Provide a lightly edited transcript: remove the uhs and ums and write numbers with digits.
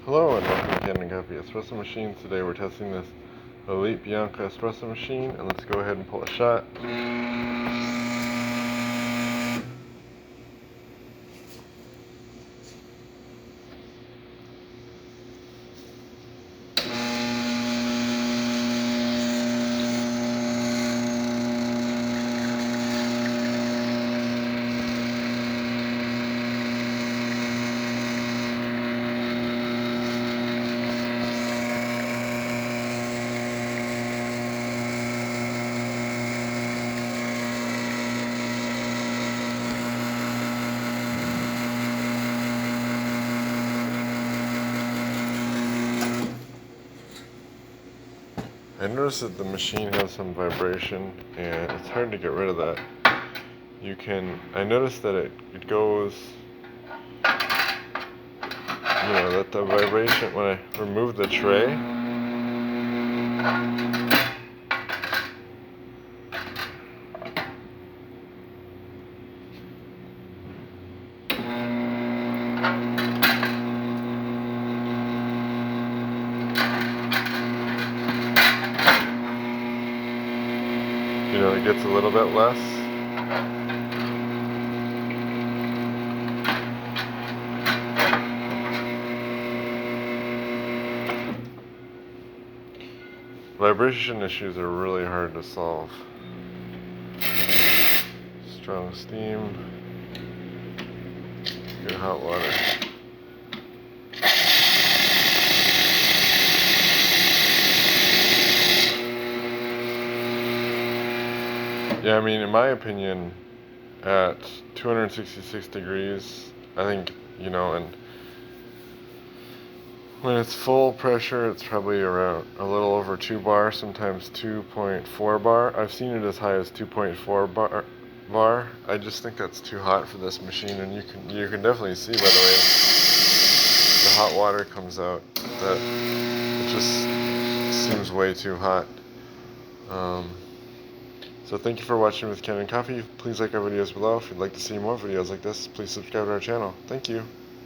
Hello and welcome to Kanen Espresso machine. Today we're testing this Elite Bianca espresso machine, and let's go ahead and pull a shot. I noticed that the machine has some vibration, and it's hard to get rid of that. I noticed that it goes, that the vibration, when I remove the tray, it gets a little bit less. Vibration issues are really hard to solve. Strong steam, good hot water. Yeah, in my opinion, at 266 degrees, I think, and when it's full pressure, it's probably around a little over 2 bar, sometimes 2.4 bar. I've seen it as high as 2.4 bar. I just think that's too hot for this machine, and you can definitely see by the way the hot water comes out that it just seems way too hot. So thank you for watching with Kanen Coffee. Please like our videos below. If you'd like to see more videos like this, please subscribe to our channel. Thank you.